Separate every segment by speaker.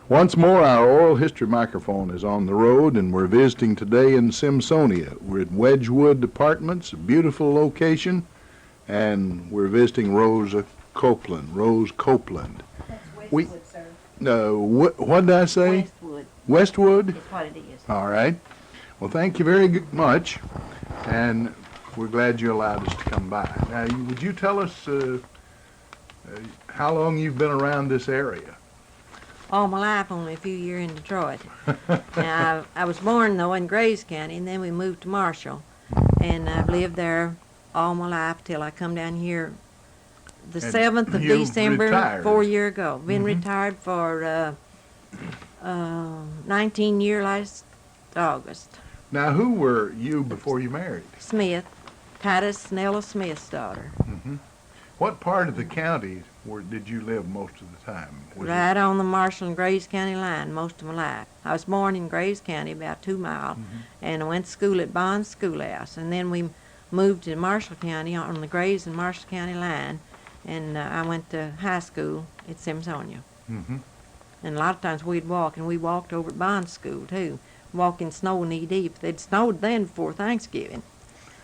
Speaker 1: Once more, our oral history microphone is on the road, and we're visiting today in Simpsonia. We're at Wedgwood Apartments, a beautiful location, and we're visiting Rose Copeland.
Speaker 2: That's
Speaker 1: We-
Speaker 2: Westwood, sir.
Speaker 1: What did I say?
Speaker 2: Westwood
Speaker 1: Westwood?
Speaker 2: is what it is.
Speaker 1: All right. Well, thank you very much, and we're glad you allowed us to come by. Now, would you tell us how long you've been around this area?
Speaker 2: All my life, only a few years in Detroit. Now, I was born, though, in Grays County, and then we moved to Marshall. And I've lived there all my life till I come down here the
Speaker 1: And
Speaker 2: 7th of
Speaker 1: you
Speaker 2: December,
Speaker 1: retired.
Speaker 2: 4 years ago. Been retired for 19 years last August.
Speaker 1: Now, who were you before you married?
Speaker 2: Smith, Titus and Ella Smith's daughter.
Speaker 1: What part of the county did you live most of the time? Was it-
Speaker 2: Right on the Marshall and Grays County line most of my life. I was born in Grays County, about 2 miles, and I went to school at Bond Schoolhouse. And then we moved to Marshall County on the Grays and Marshall County line, and I went to high school at Simpsonia.
Speaker 1: Mhm.
Speaker 2: And a lot of times we'd walk, and we walked over at Bond School, too, walking snow knee deep. It snowed then before Thanksgiving.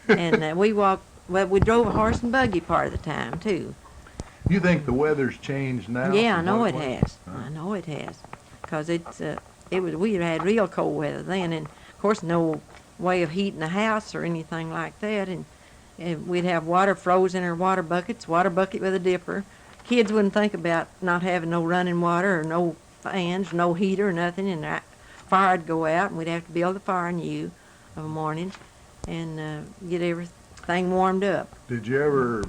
Speaker 2: And we walked, well, we drove a horse and buggy part of the time, too.
Speaker 1: You think the weather's changed now?
Speaker 2: Yeah, I
Speaker 1: from
Speaker 2: know
Speaker 1: what
Speaker 2: it
Speaker 1: was?
Speaker 2: has.
Speaker 1: Huh?
Speaker 2: I know it has, 'cause we had real cold weather then, and of course no way of heating the house or anything like that, and we'd have water froze in our water bucket with a dipper. Kids wouldn't think about not having no running water or no fans, no heater or nothing, and the fire'd go out, and we'd have to build a fire new of a morning and get everything warmed up.
Speaker 1: Did you ever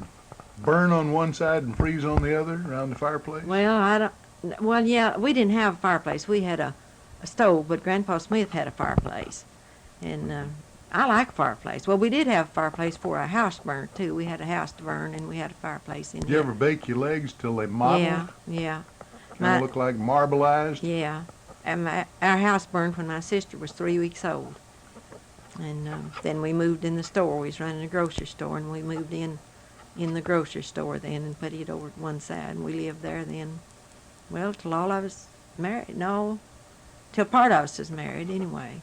Speaker 1: burn on one side and freeze on the other around the fireplace?
Speaker 2: Well, yeah, we didn't have a fireplace. We had a stove, but Grandpa Smith had a fireplace. And I like a fireplace. Well, we did have a fireplace before our house burnt, too. We had a house to burn, and we had a fireplace in
Speaker 1: Did you
Speaker 2: here.
Speaker 1: ever bake your legs till they mottled?
Speaker 2: Yeah.
Speaker 1: Kind of look like marbleized?
Speaker 2: Yeah. And our house burned when my sister was 3 weeks old. And then we moved in the store. We was running a grocery store, and we moved in the grocery store then and put it over to one side, and we lived there then, well, till all of us married. No, till part of us was married anyway.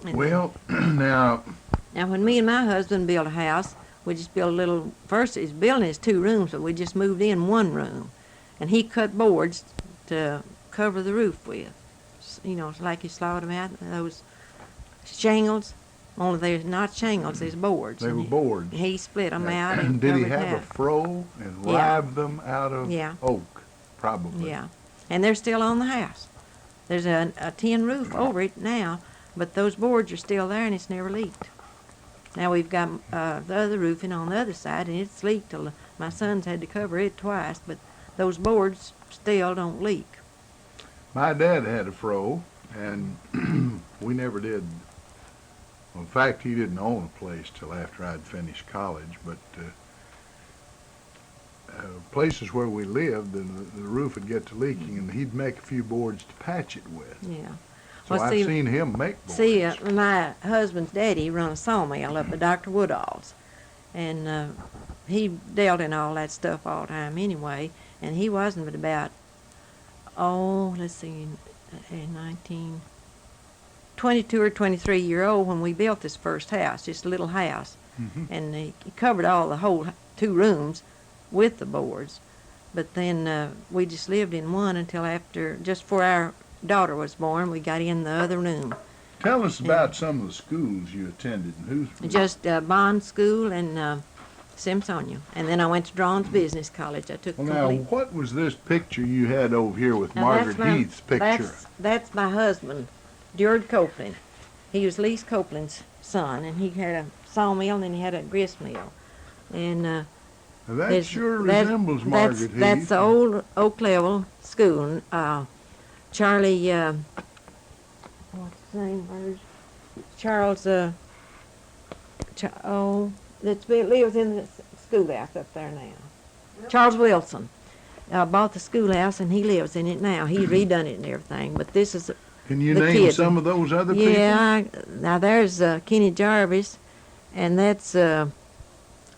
Speaker 2: And
Speaker 1: Well, now,
Speaker 2: now when me and my husband built a house, we just built a little, first his building is 2 rooms, but we just moved in 1 room, and he cut boards to cover the roof with. You know, it's like he slawed them out, those shingles, only they're not shingles, they're boards.
Speaker 1: they
Speaker 2: And
Speaker 1: were boards.
Speaker 2: He split them out and
Speaker 1: Did he
Speaker 2: covered
Speaker 1: have a
Speaker 2: that.
Speaker 1: froe and
Speaker 2: Yeah.
Speaker 1: rive them out of
Speaker 2: Yeah.
Speaker 1: oak? Probably.
Speaker 2: Yeah, and they're still on the house. There's a tin roof over it now, but those boards are still there and it's never leaked. Now we've got the other roofing on the other side, and it's leaked till my son's had to cover it twice, but those boards still don't leak.
Speaker 1: My dad had a froe, and we never did. Well, in fact, he didn't own a place till after I'd finished college, but places where we lived, the roof would get to leaking, and he'd make a few boards to patch it with.
Speaker 2: Yeah.
Speaker 1: So
Speaker 2: Well,
Speaker 1: I've
Speaker 2: see-
Speaker 1: seen him make boards.
Speaker 2: See, my husband's daddy run a sawmill up at Dr. Woodall's, and he dealt in all that stuff all the time anyway, and he wasn't but about, let's see, 22 or 23-year-old when we built this first house, just a little house, and he covered all the whole 2 rooms with the boards, but then we just lived in one until after, just before our daughter was born, we got in the other room.
Speaker 1: Tell us about some of the schools you attended and who's.
Speaker 2: Just Bond School and Simpsonia. And then I went to Drawn's Business College. I took
Speaker 1: Well, now,
Speaker 2: complete.
Speaker 1: what was this picture you had over here with
Speaker 2: Now,
Speaker 1: Margaret
Speaker 2: that's my-
Speaker 1: Heath's picture?
Speaker 2: That's my husband, George Copeland. He was Lease Copeland's son, and he had a sawmill and then he had a grist mill. And
Speaker 1: Now, that
Speaker 2: there's-
Speaker 1: sure
Speaker 2: that-
Speaker 1: resembles Margaret Heath.
Speaker 2: That's the old Oak Level School. Charlie, what's his name? Charles, lives in the schoolhouse up there now. Charles Wilson bought the schoolhouse and he lives in it now. He's redone it and everything, but this is,
Speaker 1: Can you
Speaker 2: the
Speaker 1: name
Speaker 2: kids.
Speaker 1: some of those other people?
Speaker 2: yeah, now there's Kenny Jarvis, and that's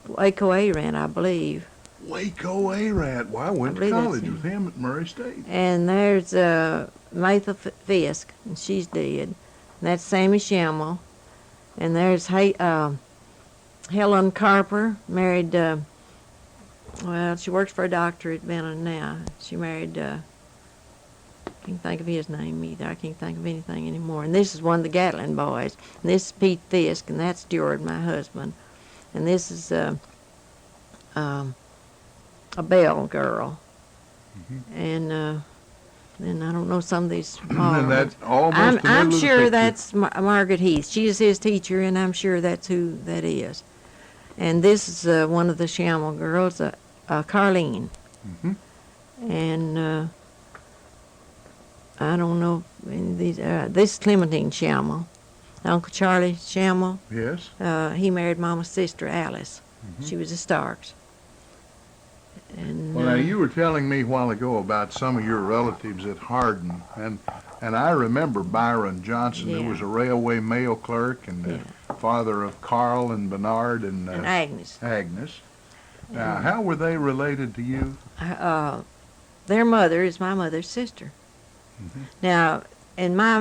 Speaker 2: Waco Aran, I believe.
Speaker 1: Waco A-Rat. Well, I went to
Speaker 2: believe that's
Speaker 1: college
Speaker 2: him.
Speaker 1: with him at Murray State.
Speaker 2: And there's Martha Fisk, and she's dead. And that's Sammy Schimmel. And there's Helen Carper, married, well, she works for a doctor at Benton now. She married, I can't think of his name either. I can't think of anything anymore. And this is one of the Gatlin boys. And this is Pete Fisk, and that's Stewart, my husband. And this is a Bell girl. And then I don't know some of these smaller
Speaker 1: And that's
Speaker 2: ones.
Speaker 1: almost
Speaker 2: I'm sure that's Margaret Heath. She is his teacher, and I'm sure that's who that is. And this is one of the Schimmel girls, Carlene. And I don't know if any of these. This is Clementine Schimmel, Uncle Charlie Schimmel.
Speaker 1: Yes.
Speaker 2: He married Mama's sister Alice. She was a Starks. And
Speaker 1: Well, now you were telling me a while ago about some of your relatives at Hardin, and I remember Byron Johnson, who
Speaker 2: Yeah.
Speaker 1: was a railway mail clerk and the father of Carl and Bernard and
Speaker 2: Agnes.
Speaker 1: Agnes. Now, how were they related to you?
Speaker 2: Their mother is my mother's sister. Now, and my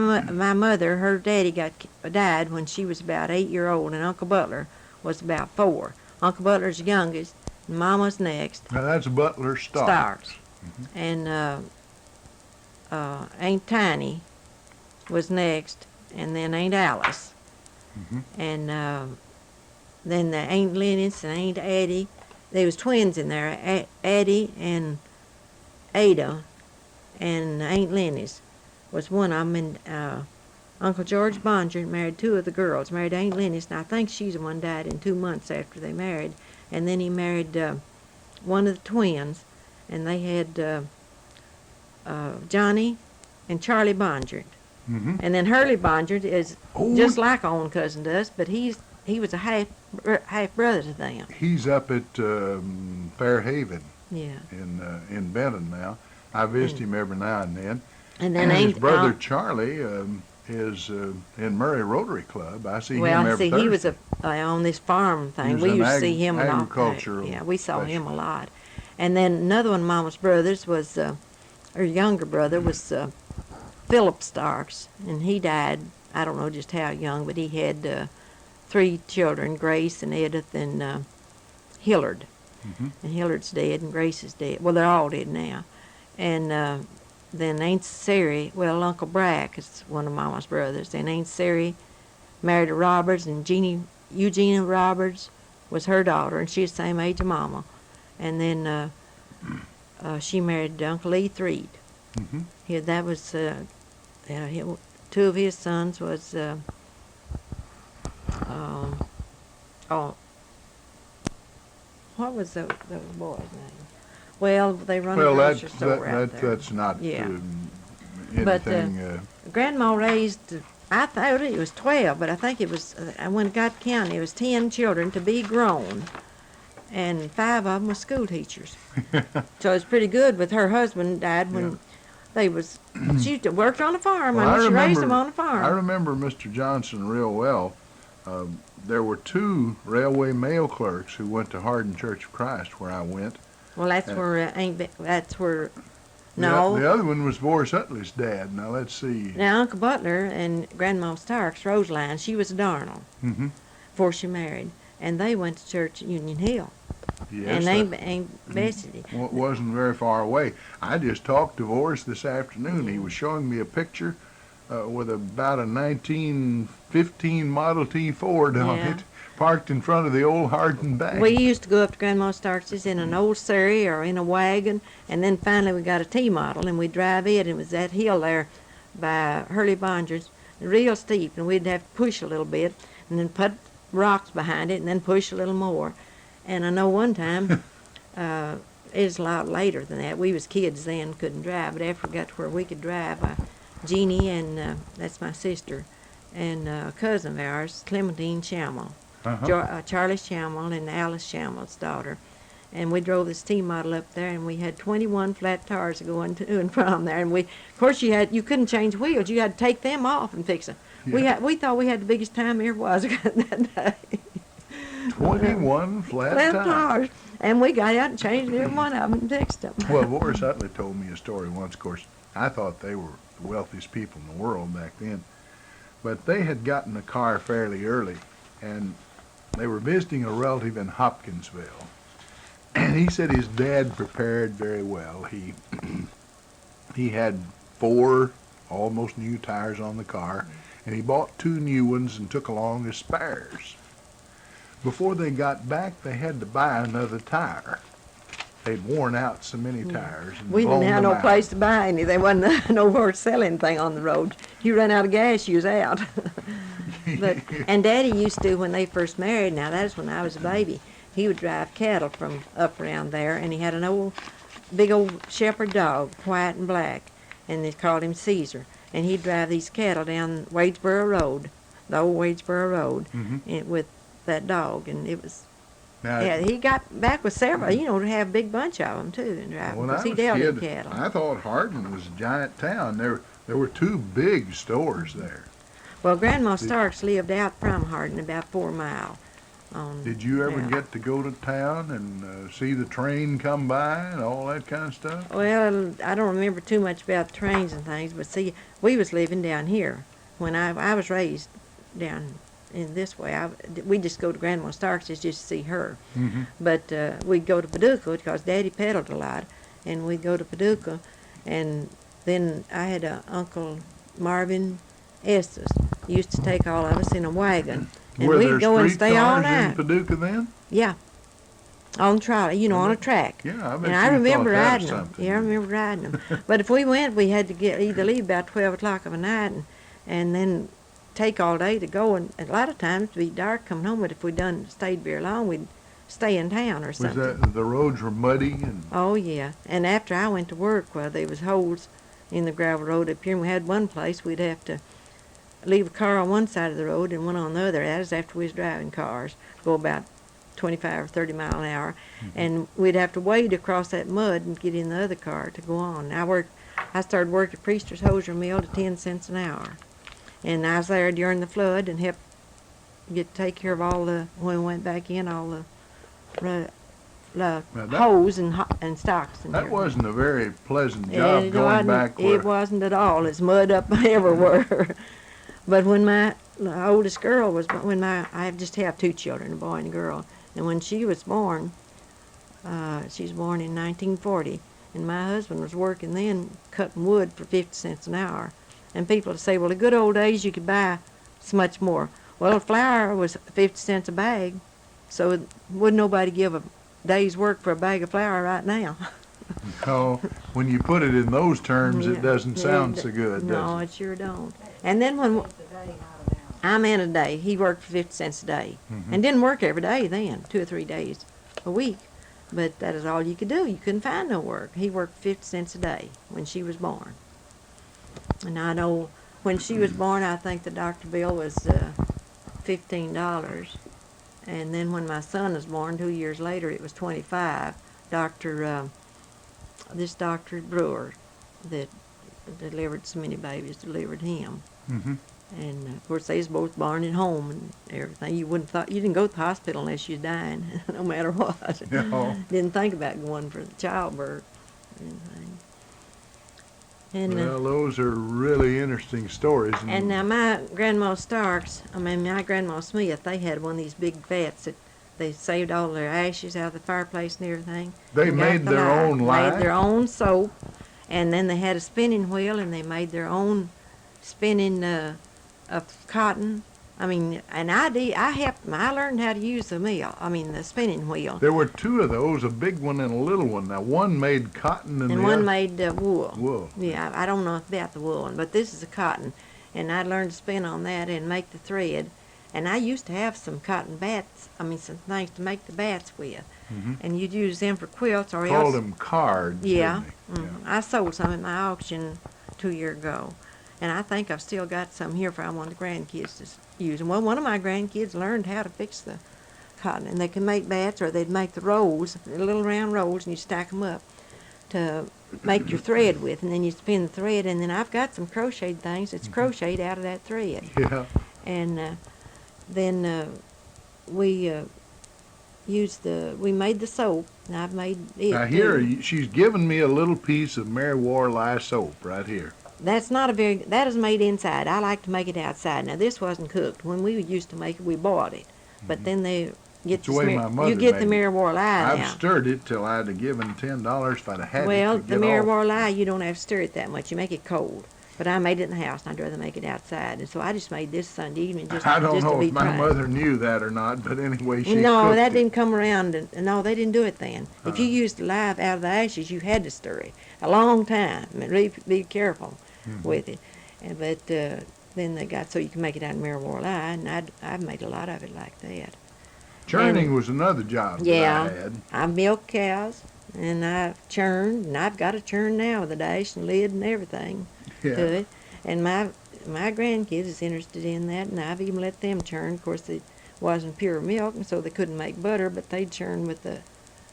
Speaker 2: mother, her daddy died when she was about 8 years old, and Uncle Butler was about 4. Uncle Butler's the youngest, and Mama's next.
Speaker 1: Now, that's Butler
Speaker 2: Starks. And Aunt Tiny was next, and then Aunt Alice. And then the Aunt Lennis and Aunt Addie. There was twins in there, Addie and Ada, and Aunt Lennis was one of them. And Uncle George Bonger married 2 of the girls, married Aunt Lennis, and I think she's the one died in 2 months after they married. And then he married one of the twins, and they had Johnny and Charlie Bongert. And then Hurley Bongert is just like our own cousin does, but he was a half brother to them.
Speaker 1: He's up at Fairhaven
Speaker 2: Yeah.
Speaker 1: in Benton now. I visit him every now and then.
Speaker 2: And then
Speaker 1: his
Speaker 2: Aunt
Speaker 1: brother Charlie is in Murray Rotary Club. I see him
Speaker 2: well,
Speaker 1: every
Speaker 2: see,
Speaker 1: Thursday.
Speaker 2: he was on this farm thing.
Speaker 1: He was
Speaker 2: We
Speaker 1: an
Speaker 2: used to see him
Speaker 1: agricultural
Speaker 2: yeah, we saw him
Speaker 1: specialist.
Speaker 2: a lot. And then another one of Mama's brothers was her younger brother was Philip Starks, and he died. I don't know just how young, but he had 3 children: Grace and Edith and Hillard. And Hillard's dead, and Grace is dead. Well, they're all dead now. And then Aunt Sari, well, Uncle Brack is one of Mama's brothers, and Aunt Sari married a Roberts, and Eugenia Roberts was her daughter, and she's the same age as Mama. And then she married Uncle E. Threed. That was 2 of his sons was what was those boys' name? Well, they run a grocery store out there.
Speaker 1: That's not
Speaker 2: Yeah.
Speaker 1: anything.
Speaker 2: But Grandma raised, I thought it was 12, but I think it was, when it got county, it was 10 children to be grown, and 5 of them were school teachers. So it was pretty good, but her husband died when they was, she worked on a farm,
Speaker 1: Well,
Speaker 2: she raised them on a farm.
Speaker 1: I remember Mr. Johnson real well. There were 2 railway mail clerks who went to Hardin Church of Christ, where I went.
Speaker 2: Well, that's where,
Speaker 1: The
Speaker 2: no.
Speaker 1: other one was Boris Utley's dad. Now, let's see.
Speaker 2: Now, Uncle Butler and Grandma Starks, Roseline, she was a Darnell before she married, and they went to church at Union Hill.
Speaker 1: Yes,
Speaker 2: And Aunt Bessie.
Speaker 1: wasn't very far away. I just talked to Boris this afternoon. He was showing me a picture with about a 1915 Model T Ford on
Speaker 2: Yeah.
Speaker 1: it, parked in front of the old Hardin Bank.
Speaker 2: We used to go up to Grandma Starks's in an old surrey or in a wagon, and then finally we got a T model, and we'd drive it, and it was that hill there by Hurley Bonger's, real steep, and we'd have to push a little bit, and then put rocks behind it, and then push a little more. And I know one time, it was a lot later than that. We was kids then, couldn't drive, but after we got to where we could drive, Jeannie, and that's my sister, and a cousin of ours, Clementine Schimmel. Charlie Schimmel and Alice Schimmel's daughter. And we drove this T model up there, and we had 21 flat tires going to and from there. And of course, you couldn't change wheels. You had to take them off and fix them.
Speaker 1: Yeah.
Speaker 2: We thought we had the biggest time there was that day.
Speaker 1: 21 flat tires.
Speaker 2: And we got out and changed every one of them and fixed them.
Speaker 1: Well, Boris Utley told me a story once. Of course, I thought they were the wealthiest people in the world back then. But they had gotten a car fairly early, and they were visiting a relative in Hopkinsville. And he said his dad prepared very well. He had 4 almost new tires on the car, and he bought 2 new ones and took along as spares. Before they got back, they had to buy another tire. They'd worn out so many tires and
Speaker 2: We
Speaker 1: blown
Speaker 2: didn't have
Speaker 1: them
Speaker 2: no
Speaker 1: out.
Speaker 2: place to buy any. There wasn't nowhere to sell anything on the road. You run out of gas, you was out. And Daddy used to, when they first married, now that was when I was a baby, he would drive cattle from up around there, and he had an big old shepherd dog, white and black, and they called him Caesar. And he'd drive these cattle down Wadesboro Road, the old Wadesboro Road, with that dog, and it was,
Speaker 1: Now,
Speaker 2: yeah, he got back with several, to have a big bunch of them, too, and drive,
Speaker 1: when I
Speaker 2: because he
Speaker 1: was
Speaker 2: dealt in
Speaker 1: kid,
Speaker 2: cattle.
Speaker 1: I thought Hardin was a giant town. There were 2 big stores there.
Speaker 2: Well, Grandma Starks lived out from Hardin, about 4 miles.
Speaker 1: Did you ever
Speaker 2: Yeah.
Speaker 1: get to go to town and see the train come by and all that kind of stuff?
Speaker 2: Well, I don't remember too much about trains and things, but see, we was living down here when I was raised down in this way. We just go to Grandma Starks just to see her. But we'd go to Paducah because Daddy peddled a lot, and we'd go to Paducah, and then I had a Uncle Marvin Estes used to take all of us in a wagon, and
Speaker 1: Were
Speaker 2: we'd
Speaker 1: there
Speaker 2: go and stay all
Speaker 1: streetcars in
Speaker 2: night.
Speaker 1: Paducah then?
Speaker 2: Yeah, on trolley, on a track.
Speaker 1: Yeah, I bet
Speaker 2: And
Speaker 1: you
Speaker 2: I remember
Speaker 1: thought that
Speaker 2: riding
Speaker 1: was
Speaker 2: them.
Speaker 1: something.
Speaker 2: Yeah, I remember riding them. But if we went, we had to either leave about 12 o'clock of a night and then take all day to go. And a lot of times it'd be dark coming home, but if we stayed very long, we'd stay in town or
Speaker 1: Was
Speaker 2: something.
Speaker 1: that the roads were muddy and
Speaker 2: Oh, yeah. And after I went to work, well, there was holes in the gravel road up here, and we had one place we'd have to leave a car on one side of the road and one on the other. That was after we was driving cars, go about 25 or 30 mile an hour, and we'd have to wade across that mud and get in the other car to go on. I started working at Priester's Hosier Mill to 10 cents an hour, and I was there during the flood and helped take care of when we went back in, all the
Speaker 1: Now that-
Speaker 2: hose and stocks. And
Speaker 1: that
Speaker 2: everything.
Speaker 1: wasn't a very pleasant job
Speaker 2: It
Speaker 1: going
Speaker 2: wasn't-
Speaker 1: back where
Speaker 2: It wasn't at all. It's mud up everywhere. But when my oldest girl was, I just have 2 children, a boy and a girl, and when she was born, she was born in 1940, and my husband was working then cutting wood for 50 cents an hour. And people would say, well, the good old days you could buy so much more. Well, flour was 50 cents a bag, so wouldn't nobody give a day's work for a bag of flour right now.
Speaker 1: Oh, when you put it in those terms,
Speaker 2: Yeah.
Speaker 1: it doesn't sound so good,
Speaker 2: No,
Speaker 1: does it?
Speaker 2: it sure don't. And then when I'm in a day, he worked for 50 cents a day, and didn't work every day then, 2 or 3 days a week. But that is all you could do. You couldn't find no work. He worked 50 cents a day when she was born. And I know when she was born, I think the doctor bill was $15. And then when my son was born 2 years later, it was 25. This Dr. Brewer that delivered so many babies delivered him.
Speaker 1: Mhm.
Speaker 2: And of course they was both born at home and everything. You didn't go to the hospital unless you was dying, no matter what.
Speaker 1: No.
Speaker 2: Didn't think about going for the childbirth or anything. And
Speaker 1: Well, those are really interesting stories.
Speaker 2: and now my Grandma my Grandma Smith, they had one of these big vats that they saved all their ashes out of the fireplace and everything.
Speaker 1: They
Speaker 2: and got
Speaker 1: made
Speaker 2: the
Speaker 1: their
Speaker 2: lye.
Speaker 1: own lye?
Speaker 2: Made their own soap, and then they had a spinning wheel, and they made their own spinning of cotton. I mean, and I helped them. I learned how to use the spinning wheel.
Speaker 1: There were 2 of those, a big one and a little one. Now, one made cotton and
Speaker 2: And
Speaker 1: the
Speaker 2: one
Speaker 1: other
Speaker 2: made wool.
Speaker 1: wool.
Speaker 2: Yeah, I don't know about the wool one, but this is a cotton. And I learned to spin on that and make the thread. And I used to have some cotton bats, some things to make the bats with. And you'd use them for quilts or else.
Speaker 1: Called them cards,
Speaker 2: Yeah.
Speaker 1: didn't they?
Speaker 2: I sold some at my auction 2 years ago. And I think I've still got some here for I want the grandkids to use. And well, one of my grandkids learned how to fix the cotton. And they can make bats, or they'd make the rolls, the little round rolls, and you stack them up to make your thread with. And then you spin the thread. And then I've got some crocheted things that's crocheted out of that thread.
Speaker 1: Yeah.
Speaker 2: And then we we made the soap, and I've made it
Speaker 1: Now
Speaker 2: too.
Speaker 1: here, she's given me a little piece of Mary War lye soap right here.
Speaker 2: That's not a very, that is made inside. I like to make it outside. Now, this wasn't cooked. When we used to make it, we boiled it. But then they get
Speaker 1: It's the way my mother
Speaker 2: you get
Speaker 1: made
Speaker 2: the
Speaker 1: it.
Speaker 2: Mary War lye
Speaker 1: I've
Speaker 2: now.
Speaker 1: stirred it till I'd have given $10 if I'd have had
Speaker 2: Well,
Speaker 1: it to
Speaker 2: the
Speaker 1: get
Speaker 2: Mary
Speaker 1: off.
Speaker 2: War lye, you don't have to stir it that much. You make it cold. But I made it in the house, and I'd rather make it outside. And so I just made this Sunday evening
Speaker 1: I don't
Speaker 2: just
Speaker 1: know
Speaker 2: to be
Speaker 1: if my
Speaker 2: tried.
Speaker 1: mother knew that or not, but anyway, she
Speaker 2: No,
Speaker 1: cooked
Speaker 2: that
Speaker 1: it.
Speaker 2: didn't come around. No, they didn't do it then. If you used the lye out of the ashes, you had to stir it a long time. And really be careful with it. But then they got so you can make it out of Mary War lye, and I've made a lot of it like that.
Speaker 1: Churning was another job
Speaker 2: Yeah,
Speaker 1: that I had.
Speaker 2: I milk cows, and I've churned, and I've got a churn now with a dash and lid and everything to
Speaker 1: Yeah.
Speaker 2: it. And my grandkids is interested in that, and I've even let them churn. Of course, it wasn't pure milk, and so they couldn't make butter, but they'd churn with the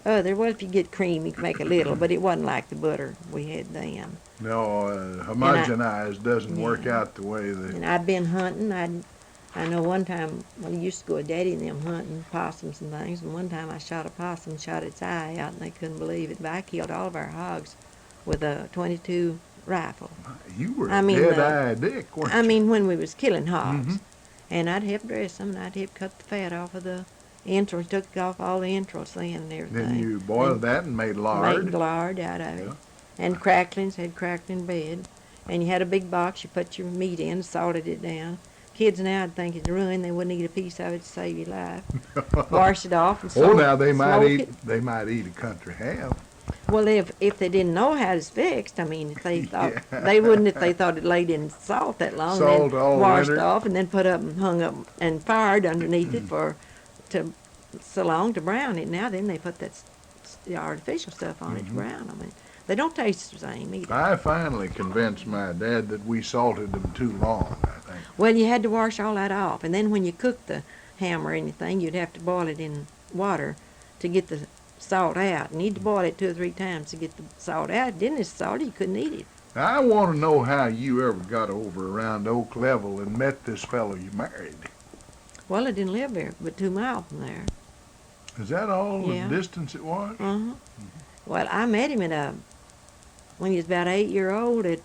Speaker 2: other. Well, if you get cream, you can make a little, but it wasn't like the butter we had then.
Speaker 1: No, homogenized doesn't work out the way they.
Speaker 2: And I'd been hunting. I know one time we used to go with Daddy and them hunting possums and things, and one time I shot a possum, shot its eye out, and they couldn't believe it. But I killed all of our hogs with a .22 rifle.
Speaker 1: You were
Speaker 2: I
Speaker 1: a
Speaker 2: mean,
Speaker 1: dead-eye dick, weren't you?
Speaker 2: When we was killing hogs. And I'd help dress them, and I'd help cut the fat off of the entrails, took off all the entrails then and everything.
Speaker 1: Then you boiled that and made lard.
Speaker 2: Made lard out of it.
Speaker 1: Yeah.
Speaker 2: And cracklings, had crackling bread. And you had a big box, you put your meat in, salted it down. Kids now would think it's ruined, they wouldn't eat a piece of it to save your life. Wash it off and
Speaker 1: Oh, now they might
Speaker 2: smoke
Speaker 1: eat.
Speaker 2: it.
Speaker 1: They might eat a country ham.
Speaker 2: Well, if they didn't know how it's fixed, I mean, if they thought they wouldn't if they thought it laid in salt that long,
Speaker 1: Salt
Speaker 2: and then
Speaker 1: all
Speaker 2: washed
Speaker 1: winter.
Speaker 2: off and then put up and hung up and fired underneath it to so long to brown it. Now then they put the artificial stuff on it to brown them. And they don't taste the same either.
Speaker 1: I finally convinced my dad that we salted them too long, I think.
Speaker 2: Well, you had to wash all that off, and then when you cooked the ham or anything, you'd have to boil it in water to get the salt out. You need to boil it 2 or 3 times to get the salt out. Then it's salty, you couldn't eat it.
Speaker 1: I want to know how you ever got over around Oak Level and met this fellow you married.
Speaker 2: Well, I didn't live there, but 2 miles from there.
Speaker 1: Is that all
Speaker 2: Yeah.
Speaker 1: the distance it was?
Speaker 2: Uh-huh. Well, I met him when he was about 8-year-old at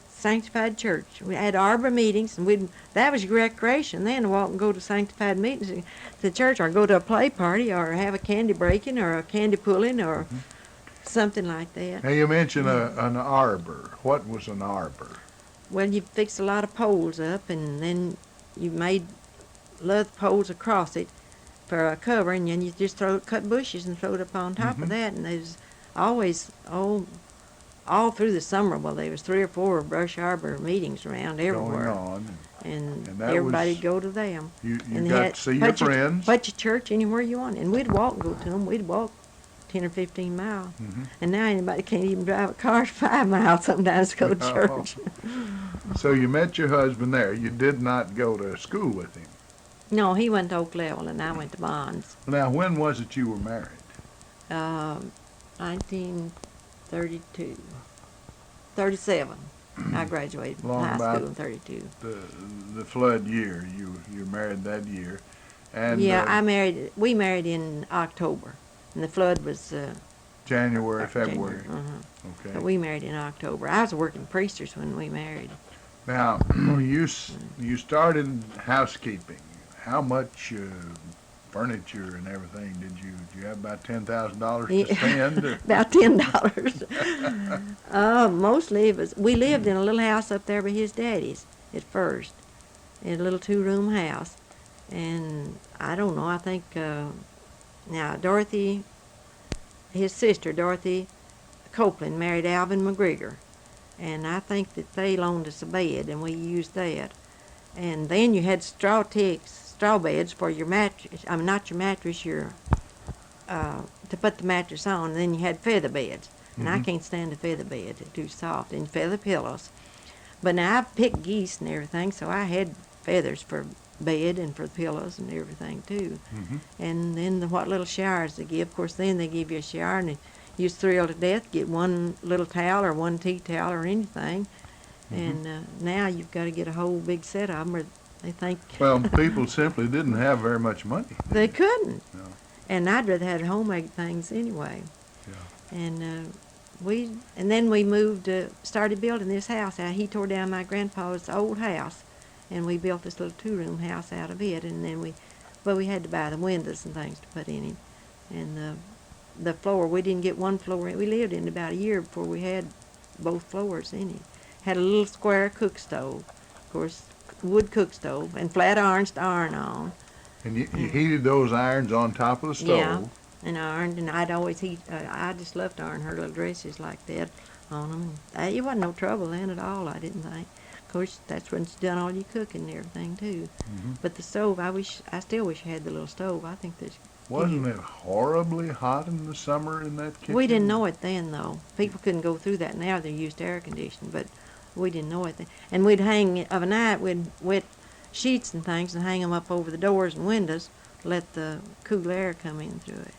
Speaker 2: Sanctified Church. We had arbor meetings, and that was your recreation then, to walk and go to sanctified meetings to church, or go to a play party, or have a candy breaking, or a candy pulling, or something like that.
Speaker 1: Now you mentioned an arbor. What was an arbor?
Speaker 2: Well, you fixed a lot of poles up, and then you made leather poles across it for a cover, and then you just cut bushes and throw it up on top of that. And there's always all through the summer, well, there was 3 or 4 brush arbor meetings around everywhere,
Speaker 1: Going on.
Speaker 2: and
Speaker 1: And that
Speaker 2: everybody'd
Speaker 1: was-
Speaker 2: go to them.
Speaker 1: You
Speaker 2: And they
Speaker 1: got
Speaker 2: had-
Speaker 1: to see your friends.
Speaker 2: Put your church anywhere you want, and we'd walk and go to them. We'd walk 10 or 15 miles, and now anybody can't even drive a car 5 miles sometimes to go to church.
Speaker 1: So you met your husband there. You did not go to school with him.
Speaker 2: No, he went to Oak Level, and I went to Bonds.
Speaker 1: Now, when was it you were married?
Speaker 2: 1932. 37. I graduated from
Speaker 1: Long
Speaker 2: high
Speaker 1: about
Speaker 2: school in 32.
Speaker 1: The flood year. You married that year. And
Speaker 2: Yeah, we married in October, and the flood was
Speaker 1: January,
Speaker 2: January.
Speaker 1: February.
Speaker 2: But
Speaker 1: Okay.
Speaker 2: we married in October. I was a working priestess when we married.
Speaker 1: Now, you started housekeeping. How much furniture and everything did you have about $10,000 to spend?
Speaker 2: About $10. Mostly we lived in a little house up there by his daddy's at first, in a little 2-room house, and I don't know. I think now Dorothy, his sister Dorothy Copeland, married Alvin McGregor, and I think that they loaned us a bed, and we used that. And then you had straw beds for your mattress. I mean, not your mattress, to put the mattress on. And then you had feather beds, and I can't stand a feather bed; it's too soft. And feather pillows. But now I've picked geese and everything, so I had feathers for bed and for pillows and everything too. And then what little showers they give. Of course, then they give you a shower, and you was thrilled to death to get one little towel or one tea towel or anything. And now you've got to get a whole big set of them, or They think
Speaker 1: Well, people simply didn't have very much money.
Speaker 2: they couldn't.
Speaker 1: No.
Speaker 2: And I'd rather had homemade things anyway.
Speaker 1: Yeah.
Speaker 2: And then we moved, started building this house out. He tore down my grandpa's old house, and we built this little 2-room house out of it. And then we had to buy the windows and things to put in it. And the floor, we didn't get one floor. We lived in it about a year before we had both floors in it. Had a little square cook stove, of course, wood cook stove, and flat irons to iron on.
Speaker 1: And you heated those irons on top of the stove.
Speaker 2: Yeah, and ironed, and I'd always heat. I just loved to iron her little dresses like that on them. It wasn't no trouble then at all, I didn't think. Of course, that's when it's done all your cooking and everything too.
Speaker 1: Mm-hmm.
Speaker 2: But the stove, I still wish I had the little stove. I think there's.
Speaker 1: Wasn't it horribly hot in the summer in that kitchen?
Speaker 2: We didn't know it then, though. People couldn't go through that now. They're used to air conditioning, but we didn't know it then. And we'd hang, of a night, we'd wet sheets and things and hang them up over the doors and windows to let the cool air come in through it.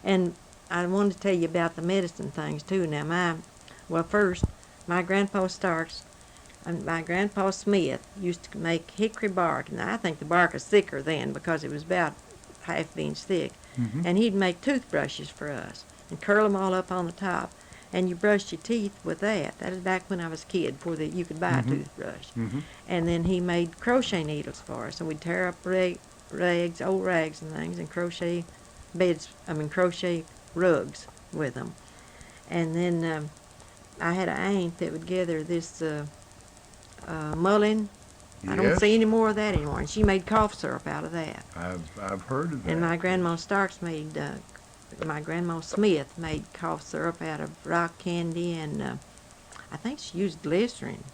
Speaker 2: And I wanted to tell you about the medicine things, too. Now, first, my Grandpa Starks and my Grandpa Smith used to make hickory bark. And I think the bark was thicker then because it was about half an inch thick.
Speaker 1: Mm-hmm.
Speaker 2: And he'd make toothbrushes for us and curl them all up on the top. And you brushed your teeth with that. That was back when I was a kid, before you could buy
Speaker 1: Mm-hmm.
Speaker 2: a toothbrush.
Speaker 1: Mm-hmm.
Speaker 2: And then he made crochet needles for us. And we'd tear up rags, old rags and things, and crochet rugs with them. And then I had an aunt that would gather this mullein. I don't
Speaker 1: Yes.
Speaker 2: see any more of that anymore. And she made cough syrup out of that.
Speaker 1: I've heard of that.
Speaker 2: And my Grandma Starks my Grandma Smith made cough syrup out of rock candy, and I think she used glycerin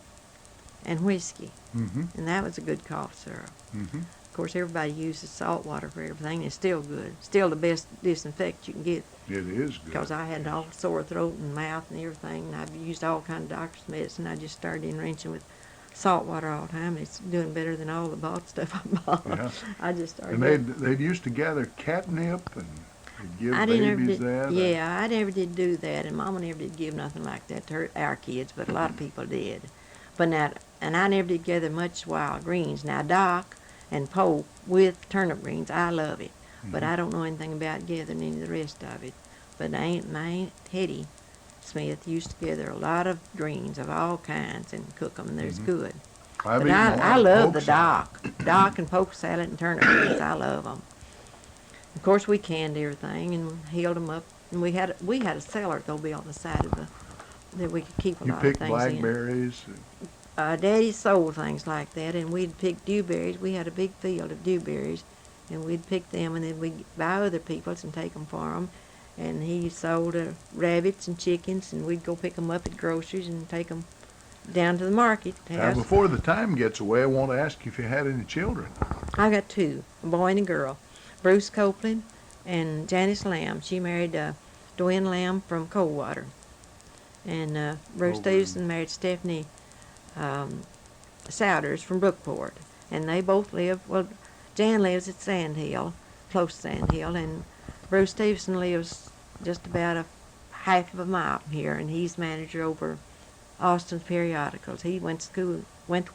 Speaker 2: and whiskey.
Speaker 1: Mm-hmm.
Speaker 2: And that was a good cough syrup.
Speaker 1: Mm-hmm.
Speaker 2: Of course, everybody uses salt water for everything. It's still good. Still the best disinfect you can get.
Speaker 1: It is good.
Speaker 2: Because I had all sore throat and mouth and everything, and I've used all kind of doctor's medicine. I just started rinsing with salt water all the time. It's doing better than all the bought stuff I bought.
Speaker 1: Yeah.
Speaker 2: I just started.
Speaker 1: And they'd used to gather catnip and they'd give
Speaker 2: I
Speaker 1: babies that.
Speaker 2: Yeah, I never did do that, and Mama never did give nothing like that to our kids, but a lot of people did. And I never did gather much wild greens. Now, Doc and Pope with turnip greens, I love it, but I don't know anything about gathering any of the rest of it. But my Aunt Hetty Smith used to gather a lot of greens of all kinds and cook them, and they're good.
Speaker 1: I've
Speaker 2: But
Speaker 1: eaten a lot
Speaker 2: I
Speaker 1: of
Speaker 2: love
Speaker 1: poke
Speaker 2: the
Speaker 1: salad.
Speaker 2: Doc and poke salad and turnip greens. I love them. Of course, we canned everything and healed them up. And we had a cellar though, be on the side of that we could keep a
Speaker 1: You
Speaker 2: lot of
Speaker 1: picked
Speaker 2: things
Speaker 1: blackberries.
Speaker 2: Daddy sold things like that, and we'd pick dewberries. We had a big field of dewberries, and we'd pick them, and then we'd buy other people's and take them for them. And he sold rabbits and chickens, and we'd go pick them up at groceries and take them down to the market.
Speaker 1: Now, before the time gets away, I want to ask you if you had any children.
Speaker 2: I got two, a boy and a girl. Bruce Copeland and Janice Lamb. She married Dwayne Lamb from Coldwater. And Bruce Stevenson married Stephanie Souders from Brookport. And they both live, Jan lives at Sand Hill, close to Sand Hill, and Bruce Stevenson lives just about a half of a mile from here, and he's manager over Austin's periodicals. He went to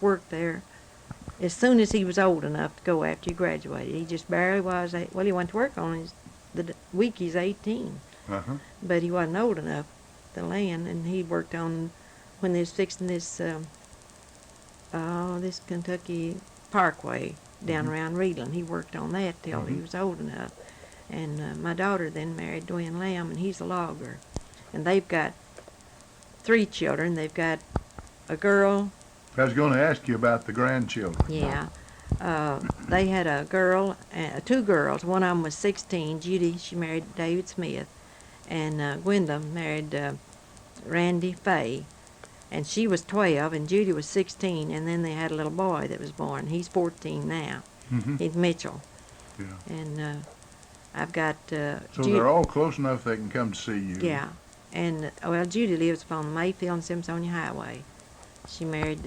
Speaker 2: work there as soon as he was old enough to go after he graduated. He just barely was, he went to work on the week he's 18, but he wasn't old enough to land, and he worked on, when they was fixing this Kentucky Parkway down around Reedland, he worked on that till he was old enough. And my daughter then married Dwayne Lamb, and he's a logger. And they've got 3 children. They've got a girl.
Speaker 1: I was going to ask you about the grandchildren.
Speaker 2: Yeah. They had a girl, 2 girls. One of them was 16. Judy, she married David Smith. And Gwenda married Randy Fay. And she was 12, and Judy was 16. And then they had a little boy that was born. He's 14 now. He's Mitchell.
Speaker 1: Yeah.
Speaker 2: And I've got...
Speaker 1: So they're all close enough they can come to see you.
Speaker 2: Yeah. And, Judy lives upon the Mayfield and Simpsonia Highway. She married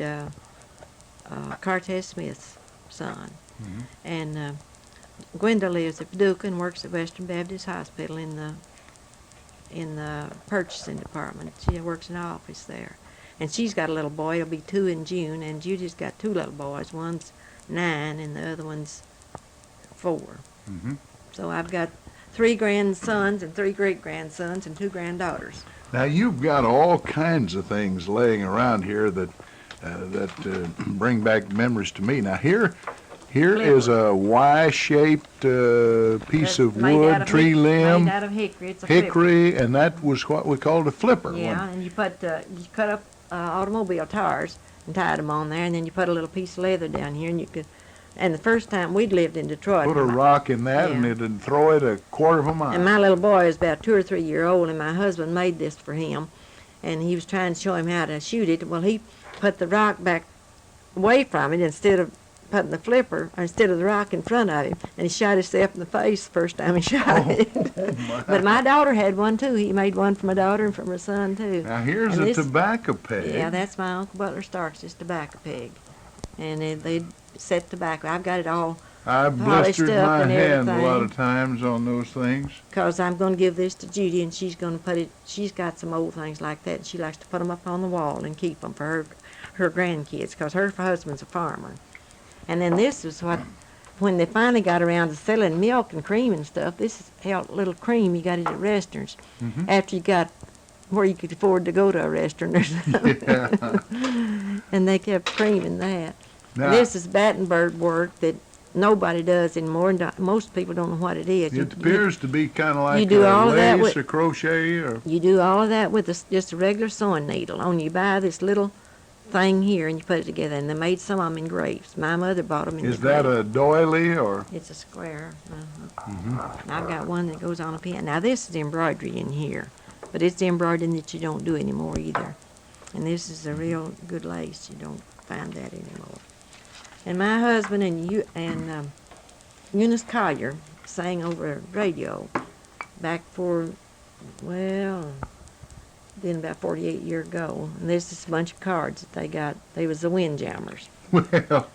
Speaker 2: Cartez Smith's son. And Gwenda lives at Paducah and works at Western Baptist Hospital in the purchasing department. She works in the office there. And she's got a little boy. He'll be 2 in June. And Judy's got 2 little boys. One's 9 and the other one's 4.
Speaker 1: Mm-hmm.
Speaker 2: So I've got 3 grandsons and 3 great-grandsons and 2 granddaughters.
Speaker 1: Now you've got all kinds of things laying around here that bring back memories to me. Now here is a Y-shaped piece
Speaker 2: That's
Speaker 1: of
Speaker 2: made out
Speaker 1: wood,
Speaker 2: of
Speaker 1: tree limb,
Speaker 2: Made out of hickory. It's a flipper.
Speaker 1: hickory, and that was what we called a flipper.
Speaker 2: Yeah, and you cut up automobile tires and tied them on there, and then you put a little piece of leather down here, and you could. And the first time we'd lived in Detroit.
Speaker 1: Put a rock in that, and
Speaker 2: Yeah.
Speaker 1: it'd throw it a quarter of a mile.
Speaker 2: And my little boy was about 2 or 3 years old, and my husband made this for him, and he was trying to show him how to shoot it. Well, he put the rock back away from it instead of putting the flipper, or instead of the rock in front of him, and he shot himself in the face the first time he shot it. But my daughter had one too. He made one for my daughter and for my son too.
Speaker 1: Now here's
Speaker 2: And
Speaker 1: a
Speaker 2: this-
Speaker 1: tobacco peg.
Speaker 2: Yeah, that's my Uncle Butler Starks' tobacco pig, and they set tobacco. I've got it all
Speaker 1: I
Speaker 2: polished
Speaker 1: blistered
Speaker 2: up
Speaker 1: my
Speaker 2: and
Speaker 1: hand a lot
Speaker 2: everything.
Speaker 1: of times on those things.
Speaker 2: because I'm going to give this to Judy, and she's going to put it. She's got some old things like that, and she likes to put them up on the wall and keep them for her grandkids, because her husband's a farmer. And then this is what, when they finally got around to selling milk and cream and stuff, this is how little cream you got it at restaurants.
Speaker 1: Mhm.
Speaker 2: After you got where you could afford to go to a restaurant or something.
Speaker 1: Yeah.
Speaker 2: And they kept creaming that.
Speaker 1: Now,
Speaker 2: This is Battenberg work that nobody does anymore, and most people don't know what it is.
Speaker 1: it appears to be kind of like
Speaker 2: do
Speaker 1: a
Speaker 2: all of that
Speaker 1: lace
Speaker 2: with-
Speaker 1: or crochet or.
Speaker 2: You do all of that with just a regular sewing needle. Only you buy this little thing here and you put it together. And they made some of them in grapes. My mother bought them in
Speaker 1: Is that
Speaker 2: grapes.
Speaker 1: a doily or?
Speaker 2: It's a square.
Speaker 1: Mhm.
Speaker 2: And I've got one that goes on a pin. Now this is embroidery in here, but it's embroidery that you don't do anymore either. And this is a real good lace. You don't find that anymore. And my husband and Eunice Collier sang over radio back for, well, then about 48 years ago. And this is a bunch of cards that they got. They was the Windjammers.
Speaker 1: Well,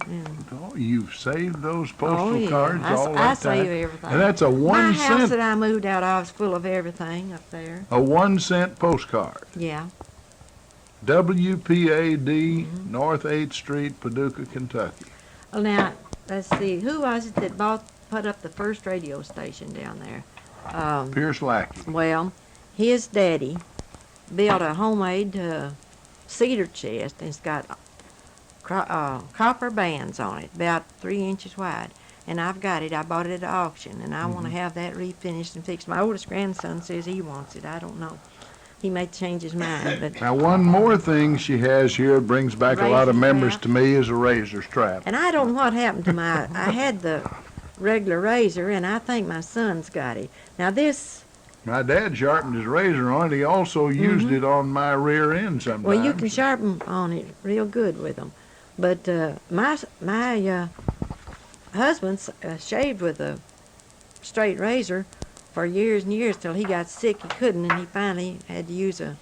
Speaker 2: And
Speaker 1: oh, you've saved those postal
Speaker 2: oh, yeah.
Speaker 1: cards
Speaker 2: I,
Speaker 1: all
Speaker 2: I
Speaker 1: that
Speaker 2: save
Speaker 1: time.
Speaker 2: everything.
Speaker 1: And that's a
Speaker 2: My
Speaker 1: 1
Speaker 2: house that
Speaker 1: cent,
Speaker 2: I moved out of is full of everything up there.
Speaker 1: a 1 cent postcard.
Speaker 2: Yeah.
Speaker 1: WPAD, North 8th Street, Paducah, Kentucky.
Speaker 2: Well, now, let's see. Who was it that put up the first radio station down there?
Speaker 1: Pierce Lackey.
Speaker 2: Well, his daddy built a homemade cedar chest, and it's got copper bands on it, about 3 inches wide. And I've got it. I bought it at auction, and I want to have that refinished and fixed. My oldest grandson says he wants it. I don't know. He may change his mind, but.
Speaker 1: Now, one more thing she has here that brings back a lot of
Speaker 2: Razor
Speaker 1: memories
Speaker 2: strap.
Speaker 1: to me is a razor strap.
Speaker 2: And I don't know what happened to my. I had the regular razor, and I think my son's got it. Now this.
Speaker 1: My dad sharpened his razor on it. He also used it on my rear end sometimes.
Speaker 2: Well, you can sharpen on it real good with them, but my husband shaved with a straight razor for years and years till he got sick. He couldn't, and he finally had to use a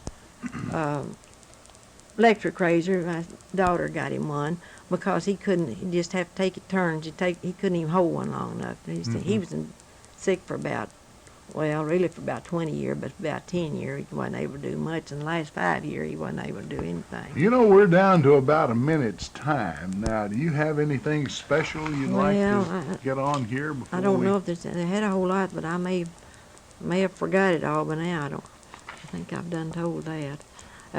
Speaker 2: electric razor. My daughter got him one because he couldn't. He just have to take it turns. He couldn't even hold one long enough. He was sick for about. Well, really for about 20 years, but about 10 years he wasn't able to do much. In the last 5 years he wasn't able to do anything.
Speaker 1: You know, we're down to about a minute's time. Now, do you have anything special you'd like
Speaker 2: Well,
Speaker 1: to get on here before
Speaker 2: I don't
Speaker 1: we...
Speaker 2: know if they had a whole lot, but I may have forgot it all by now. I think I've done told that.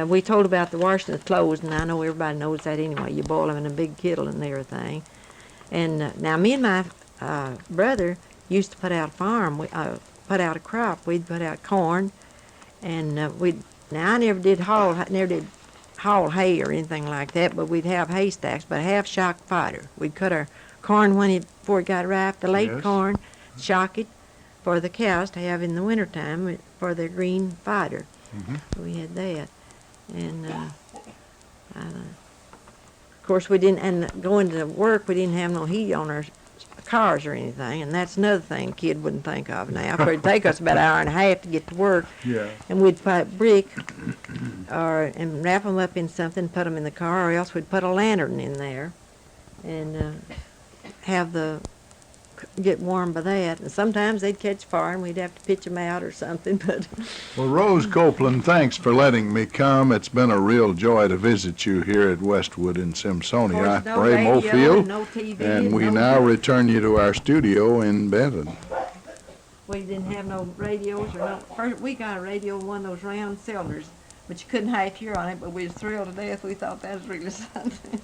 Speaker 2: We told about the washing of clothes, and I know everybody knows that anyway. You boil them in a big kettle and everything. And now me and my brother used to put out a farm. Put out a crop. We'd put out corn, and Now I never did haul hay or anything like that, but we'd have haystacks, but half shock fodder. We'd cut our corn before it got ripe, the late
Speaker 1: Yes.
Speaker 2: corn, shock it for the cows to have in the wintertime for their green fodder.
Speaker 1: Mhm.
Speaker 2: We had that, and of course we didn't. And going to work, we didn't have no heat on our cars or anything, and that's another thing a kid wouldn't think of now. It'd take us about an hour and a half to get to work,
Speaker 1: Yeah.
Speaker 2: and we'd put brick and wrap them up in something, put them in the car, or else we'd put a lantern in there and have the get warm by that. And sometimes they'd catch fire and we'd have to pitch them out or something, but
Speaker 1: Well, Rose Copeland, thanks for letting me come. It's been a real joy to visit you here at Westwood in Simpsonia.
Speaker 2: of course, no
Speaker 1: Ray
Speaker 2: radio
Speaker 1: Mofield,
Speaker 2: and no TV.
Speaker 1: and we
Speaker 2: no,
Speaker 1: now return you to our studio in Benton.
Speaker 2: We didn't have no radios or no. First, we got a radio, one of those round cylinders, but you couldn't half hear on it. But we was thrilled to death. We thought that was really something.